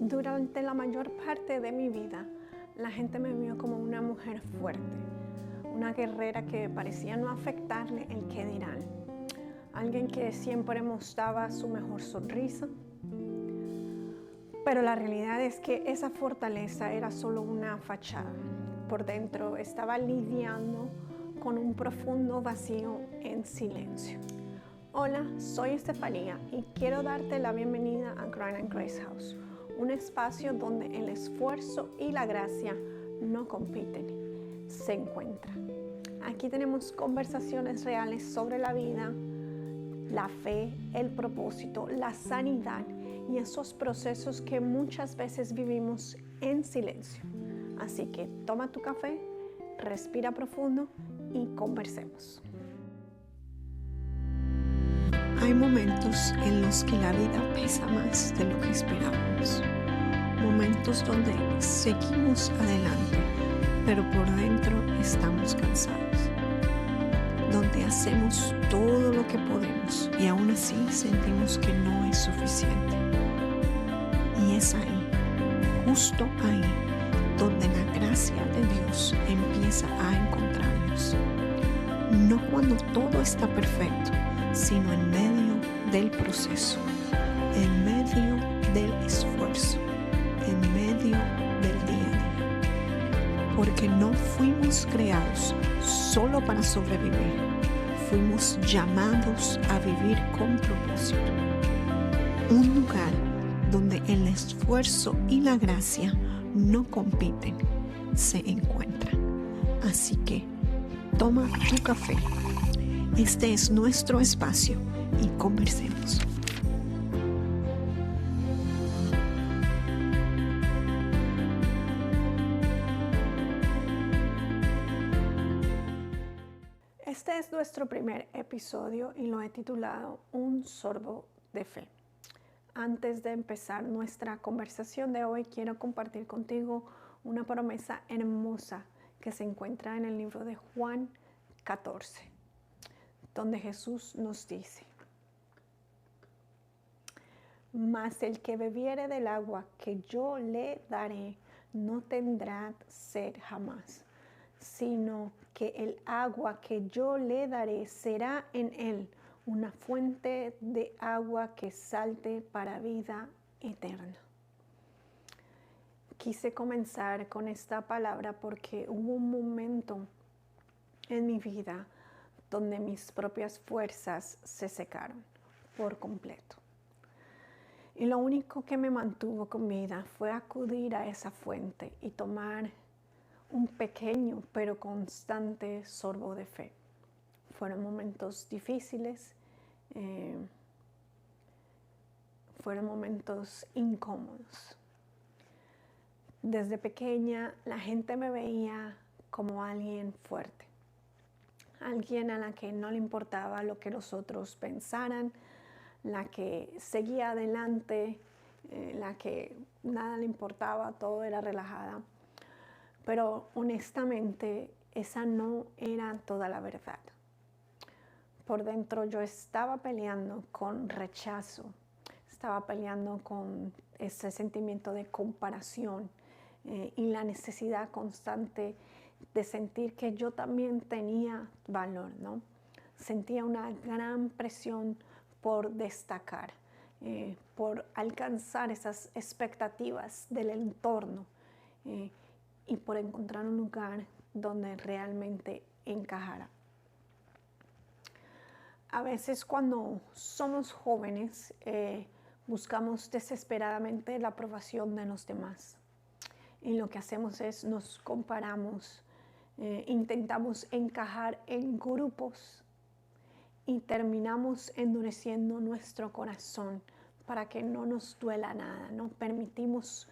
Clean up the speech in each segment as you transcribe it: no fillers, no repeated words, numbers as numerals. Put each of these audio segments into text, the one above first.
Durante la mayor parte de mi vida, la gente me vio como una mujer fuerte, una guerrera que parecía no afectarle el qué dirán, alguien que siempre mostraba su mejor sonrisa. Pero la realidad es que esa fortaleza era solo una fachada. Por dentro estaba lidiando con un profundo vacío en silencio. Hola, soy Estefanía y quiero darte la bienvenida a Grind and Grace House, un espacio donde el esfuerzo y la gracia no compiten, se encuentran. Aquí tenemos conversaciones reales sobre la vida, la fe, el propósito, la sanidad y esos procesos que muchas veces vivimos en silencio. Así que toma tu café, respira profundo y conversemos. Hay momentos en los que la vida pesa más de lo que esperábamos. Momentos donde seguimos adelante, pero por dentro estamos cansados. Donde hacemos todo lo que podemos y aún así sentimos que no es suficiente. Y es ahí, justo ahí, donde la gracia de Dios empieza a encontrarnos. No cuando todo está perfecto, sino en medio del proceso, en medio del esfuerzo, en medio del día a día. Porque no fuimos creados solo para sobrevivir, fuimos llamados a vivir con propósito. Un lugar donde el esfuerzo y la gracia no compiten, se encuentran. Así que toma tu café. Este es nuestro espacio y conversemos. Este es nuestro primer episodio y lo he titulado Un sorbo de fe. Antes de empezar nuestra conversación de hoy, quiero compartir contigo una promesa hermosa que se encuentra en el libro de Juan 14. Donde Jesús nos dice: mas el que bebiere del agua que yo le daré no tendrá sed jamás, sino que el agua que yo le daré será en él una fuente de agua que salte para vida eterna. Quise comenzar con esta palabra porque hubo un momento en mi vida donde mis propias fuerzas se secaron por completo. Y lo único que me mantuvo con vida fue acudir a esa fuente y tomar un pequeño pero constante sorbo de fe. Fueron momentos difíciles, fueron momentos incómodos. Desde pequeña la gente me veía como alguien fuerte. Alguien a la que no le importaba lo que los otros pensaran, la que seguía adelante, la que nada le importaba, todo era relajada. Pero honestamente, esa no era toda la verdad. Por dentro yo estaba peleando con rechazo, estaba peleando con ese sentimiento de comparación y la necesidad constante de sentir que yo también tenía valor, ¿no? Sentía una gran presión por destacar, por alcanzar esas expectativas del entorno y por encontrar un lugar donde realmente encajara. A veces cuando somos jóvenes buscamos desesperadamente la aprobación de los demás. Y lo que hacemos es nos comparamos, intentamos encajar en grupos y terminamos endureciendo nuestro corazón para que no nos duela nada, no permitimos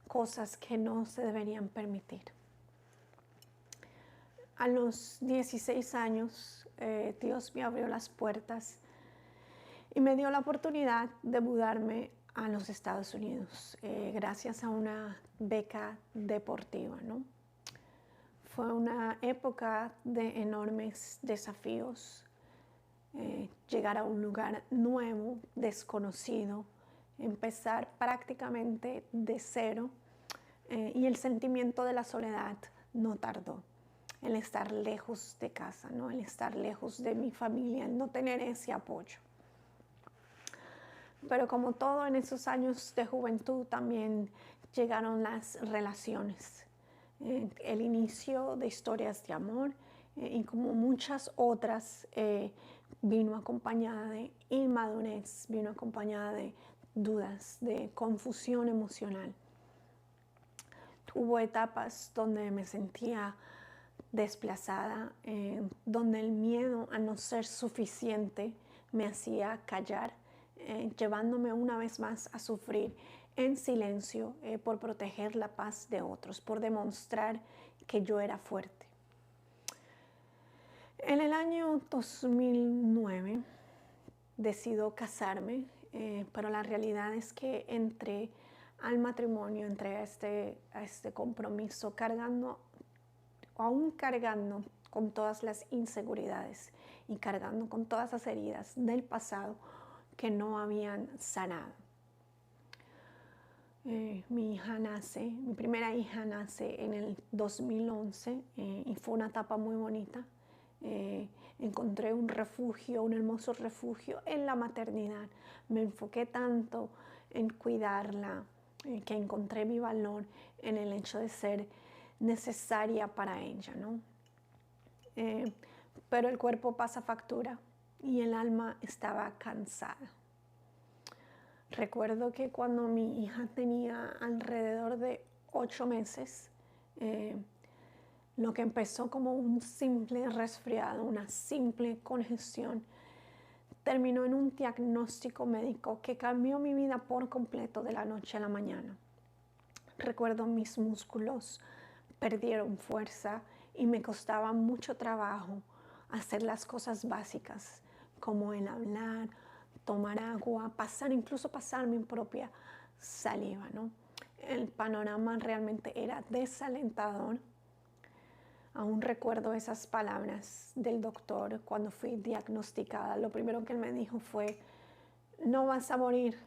cosas que no se deberían permitir. A los 16 años, Dios me abrió las puertas y me dio la oportunidad de mudarme a los Estados Unidos, gracias a una beca deportiva, ¿no? Fue una época de enormes desafíos, llegar a un lugar nuevo, desconocido, empezar prácticamente de cero, y el sentimiento de la soledad no tardó. El estar lejos de casa, ¿no? El estar lejos de mi familia, el no tener ese apoyo. Pero como todo en esos años de juventud, también llegaron las relaciones, el inicio de historias de amor, y como muchas otras, vino acompañada de inmadurez, vino acompañada de dudas, de confusión emocional. Hubo etapas donde me sentía desplazada, donde el miedo a no ser suficiente me hacía callar, llevándome una vez más a sufrir en silencio, por proteger la paz de otros, por demostrar que yo era fuerte. En el año 2009 decido casarme, pero la realidad es que entré al matrimonio, entré a este compromiso aún cargando con todas las inseguridades y cargando con todas las heridas del pasado que no habían sanado. Mi primera hija nace en el 2011, y fue una etapa muy bonita. Encontré un refugio, un hermoso refugio en la maternidad. Me enfoqué tanto en cuidarla, que encontré mi valor en el hecho de ser necesaria para ella, ¿no? Pero el cuerpo pasa factura y el alma estaba cansada. Recuerdo que cuando mi hija tenía alrededor de 8 meses, lo que empezó como un simple resfriado, una simple congestión, terminó en un diagnóstico médico que cambió mi vida por completo de la noche a la mañana. Recuerdo mis músculos perdieron fuerza y me costaba mucho trabajo hacer las cosas básicas, como el hablar, tomar agua, incluso pasar mi propia saliva, ¿no? El panorama realmente era desalentador. Aún recuerdo esas palabras del doctor cuando fui diagnosticada. Lo primero que él me dijo fue: no vas a morir,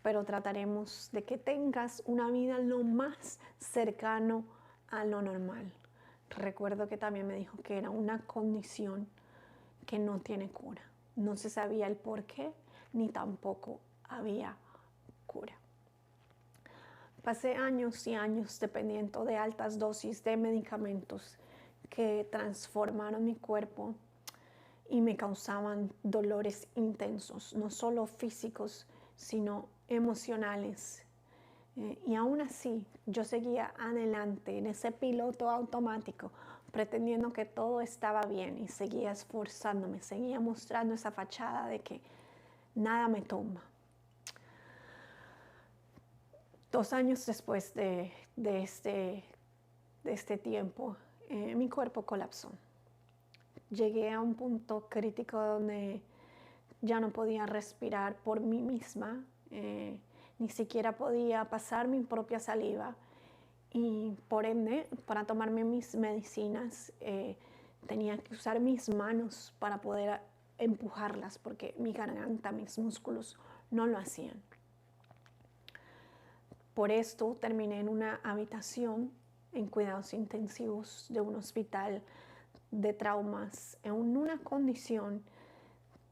pero trataremos de que tengas una vida lo más cercano a lo normal. Recuerdo que también me dijo que era una condición que no tiene cura. No se sabía el por qué, ni tampoco había cura. Pasé años y años dependiendo de altas dosis de medicamentos que transformaron mi cuerpo y me causaban dolores intensos, no solo físicos, sino emocionales. Y aún así, yo seguía adelante en ese piloto automático, pretendiendo que todo estaba bien, y seguía esforzándome, seguía mostrando esa fachada de que nada me tumba. 2 años después de este tiempo, mi cuerpo colapsó. Llegué a un punto crítico donde ya no podía respirar por mí misma, ni siquiera podía pasar mi propia saliva, y por ende, para tomarme mis medicinas, tenía que usar mis manos para poder empujarlas, porque mi garganta, mis músculos no lo hacían. Por esto terminé en una habitación en cuidados intensivos de un hospital de traumas, en una condición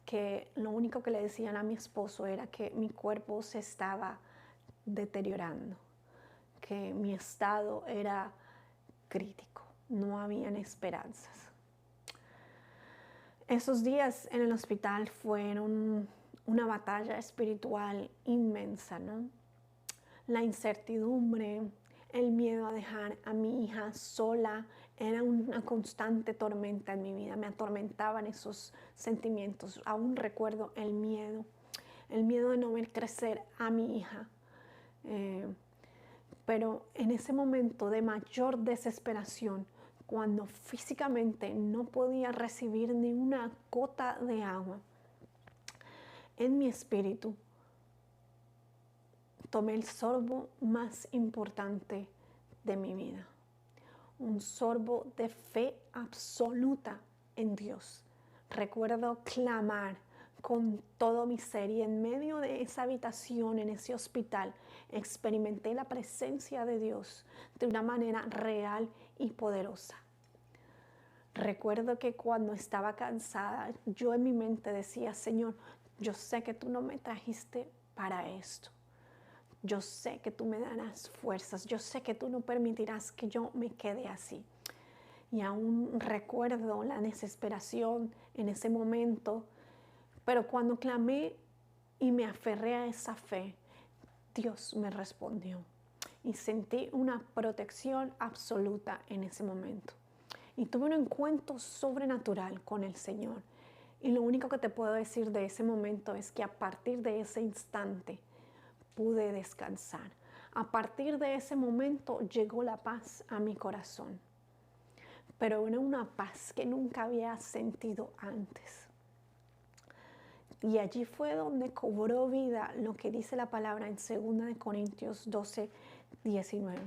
que lo único que le decían a mi esposo era que mi cuerpo se estaba deteriorando, que mi estado era crítico, no habían esperanzas. Esos días en el hospital fueron una batalla espiritual inmensa, ¿no? La incertidumbre, el miedo a dejar a mi hija sola era una constante tormenta en mi vida. Me atormentaban esos sentimientos. Aún recuerdo el miedo de no ver crecer a mi hija. Pero en ese momento de mayor desesperación, cuando físicamente no podía recibir ni una gota de agua, en mi espíritu tomé el sorbo más importante de mi vida. Un sorbo de fe absoluta en Dios. Recuerdo clamar con todo mi ser, y en medio de esa habitación, en ese hospital, experimenté la presencia de Dios de una manera real y poderosa. Recuerdo que cuando estaba cansada, yo en mi mente decía: Señor, yo sé que tú no me trajiste para esto. Yo sé que tú me darás fuerzas. Yo sé que tú no permitirás que yo me quede así. Y aún recuerdo la desesperación en ese momento, pero cuando clamé y me aferré a esa fe, Dios me respondió y sentí una protección absoluta en ese momento. Y tuve un encuentro sobrenatural con el Señor. Y lo único que te puedo decir de ese momento es que a partir de ese instante pude descansar. A partir de ese momento llegó la paz a mi corazón. Pero era una paz que nunca había sentido antes. Y allí fue donde cobró vida lo que dice la palabra en 2 Corintios 12, 19.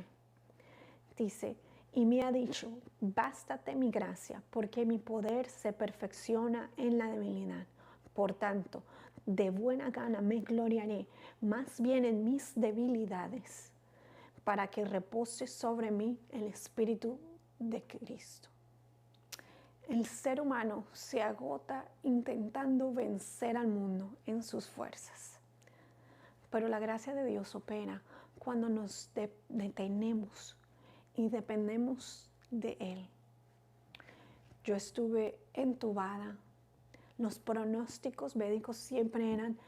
Dice: y me ha dicho, bástate mi gracia, porque mi poder se perfecciona en la debilidad. Por tanto, de buena gana me gloriaré más bien en mis debilidades, para que repose sobre mí el Espíritu de Cristo. El ser humano se agota intentando vencer al mundo en sus fuerzas, pero la gracia de Dios opera cuando nos detenemos y dependemos de Él. Yo estuve entubada. Los pronósticos médicos siempre eran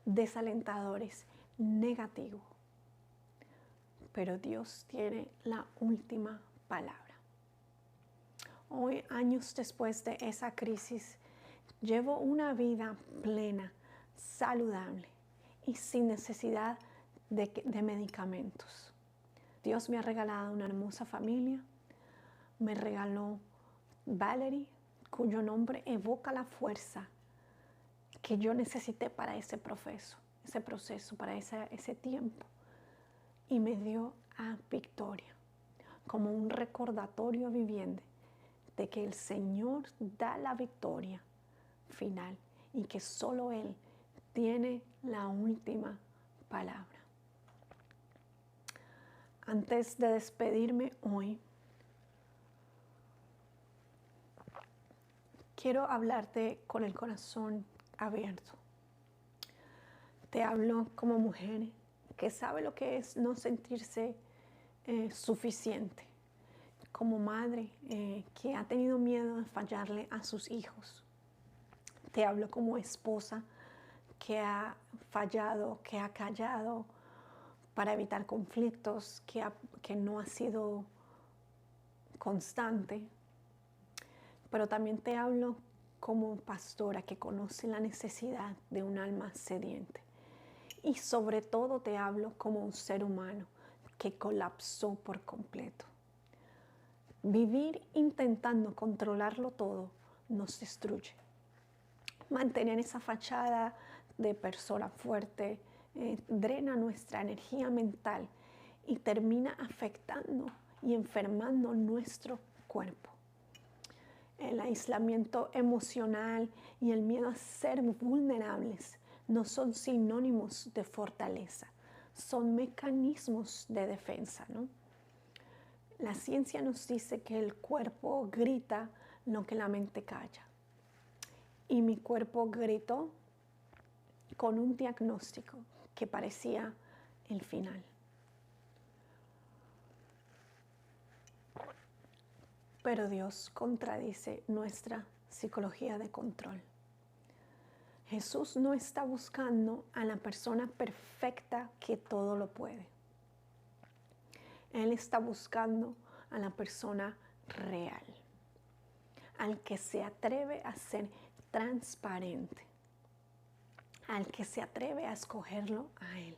desalentadores, negativos. Pero Dios tiene la última palabra. Hoy, años después de esa crisis, llevo una vida plena, saludable y sin necesidad de medicamentos. Dios me ha regalado una hermosa familia. Me regaló Valerie, cuyo nombre evoca la fuerza que yo necesité para ese proceso, para ese tiempo. Y me dio a Victoria como un recordatorio viviente de que el Señor da la victoria final y que solo Él tiene la última palabra. Antes de despedirme hoy, quiero hablarte con el corazón abierto. Te hablo como mujer que sabe lo que es no sentirse suficiente. Como madre que ha tenido miedo de fallarle a sus hijos. Te hablo como esposa que ha fallado, que ha callado para evitar conflictos, que no ha sido constante. Pero también te hablo como pastora que conoce la necesidad de un alma sediente. Y sobre todo te hablo como un ser humano que colapsó por completo. Vivir intentando controlarlo todo nos destruye. Mantener esa fachada de persona fuerte drena nuestra energía mental y termina afectando y enfermando nuestro cuerpo. El aislamiento emocional y el miedo a ser vulnerables no son sinónimos de fortaleza, son mecanismos de defensa, ¿no? La ciencia nos dice que el cuerpo grita lo que la mente calla. Y mi cuerpo gritó con un diagnóstico que parecía el final. Pero Dios contradice nuestra psicología de control. Jesús no está buscando a la persona perfecta que todo lo puede. Él está buscando a la persona real, al que se atreve a ser transparente, al que se atreve a escogerlo a Él.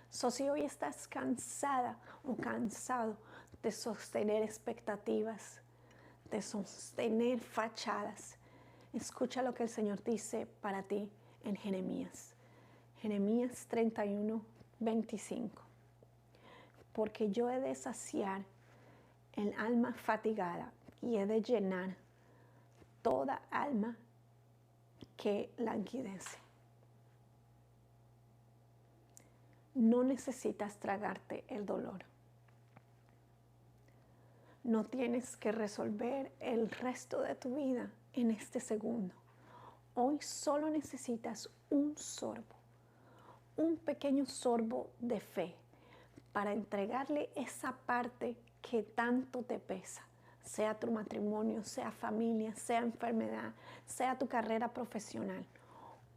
Si hoy estás cansada o cansado de sostener expectativas, de sostener fachadas, escucha lo que el Señor dice para ti en Jeremías. Jeremías 31, 25. Porque yo he de saciar el alma fatigada y he de llenar toda alma que languidece. No necesitas tragarte el dolor. No tienes que resolver el resto de tu vida en este segundo. Hoy solo necesitas un sorbo, un pequeño sorbo de fe para entregarle esa parte que tanto te pesa, sea tu matrimonio, sea familia, sea enfermedad, sea tu carrera profesional.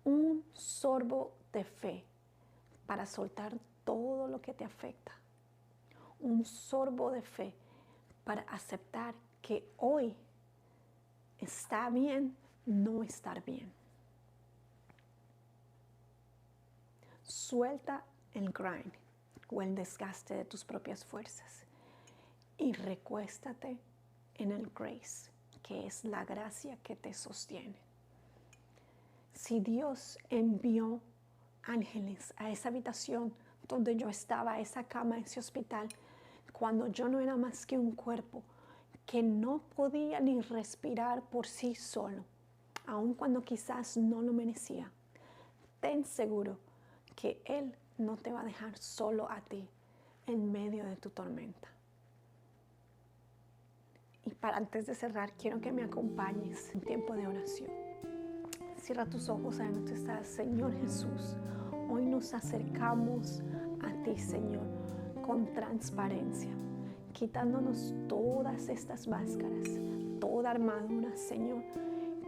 Un sorbo de fe para soltar todo lo que te afecta. Un sorbo de fe para aceptar que hoy está bien no estar bien. Suelta el grind o el desgaste de tus propias fuerzas y recuéstate en el grace, que es la gracia que te sostiene. Si Dios envió ángeles a esa habitación donde yo estaba, a esa cama, a ese hospital, cuando yo no era más que un cuerpo que no podía ni respirar por sí solo, aun cuando quizás no lo merecía, ten seguro que Él no te va a dejar solo a ti en medio de tu tormenta. Y para antes de cerrar, quiero que me acompañes en tiempo de oración. Cierra tus ojos ahí donde estás. Señor Jesús, hoy nos acercamos a ti, Señor, con transparencia, quitándonos todas estas máscaras, toda armadura, Señor,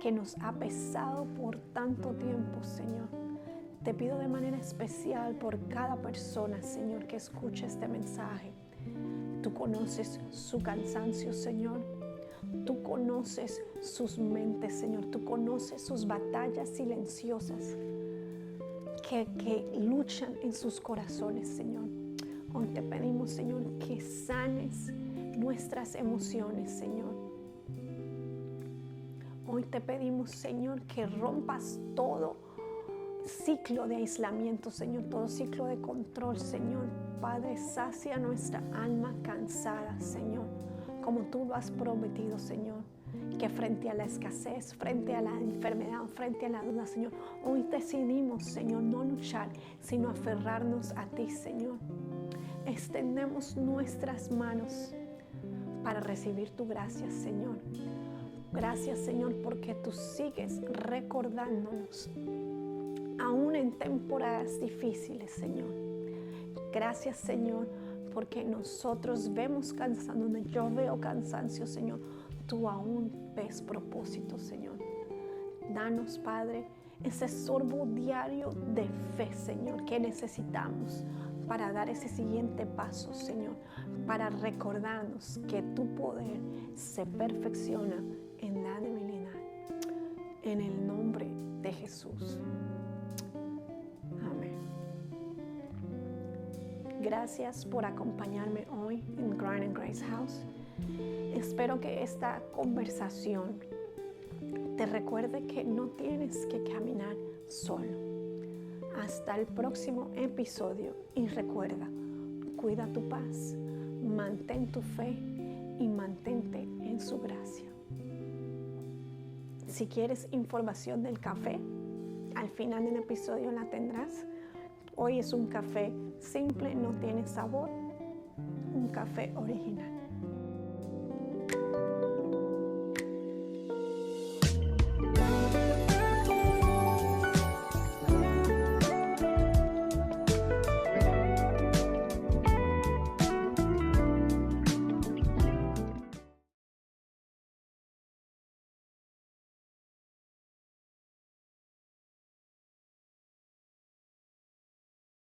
que nos ha pesado por tanto tiempo, Señor. Te pido de manera especial por cada persona, Señor, que escuche este mensaje. Tú conoces su cansancio, Señor. Tú conoces sus mentes, Señor. Tú conoces sus batallas silenciosas que luchan en sus corazones, Señor. Hoy te pedimos, Señor, que sanes nuestras emociones, Señor. Hoy te pedimos, Señor, que rompas todo ciclo de aislamiento, Señor, todo ciclo de control, Señor. Padre, sacia nuestra alma cansada, Señor, como tú lo has prometido, Señor, que frente a la escasez, frente a la enfermedad, frente a la duda, Señor, hoy decidimos, Señor, no luchar, sino aferrarnos a ti, Señor. Extendemos nuestras manos para recibir tu gracia, Señor. Gracias, Señor, porque tú sigues recordándonos, aún en temporadas difíciles, Señor. Gracias, Señor, porque nosotros vemos cansancio, donde yo veo cansancio, Señor, tú aún ves propósito, Señor. Danos, Padre, ese sorbo diario de fe, Señor, que necesitamos para dar ese siguiente paso, Señor, para recordarnos que tu poder se perfecciona en la debilidad. En el nombre de Jesús. Amén. Gracias por acompañarme hoy en Grind and Grace House. Espero que esta conversación te recuerde que no tienes que caminar solo. Hasta el próximo episodio y recuerda, cuida tu paz, mantén tu fe y mantente en su gracia. Si quieres información del café, al final del episodio la tendrás. Hoy es un café simple, no tiene sabor, un café original.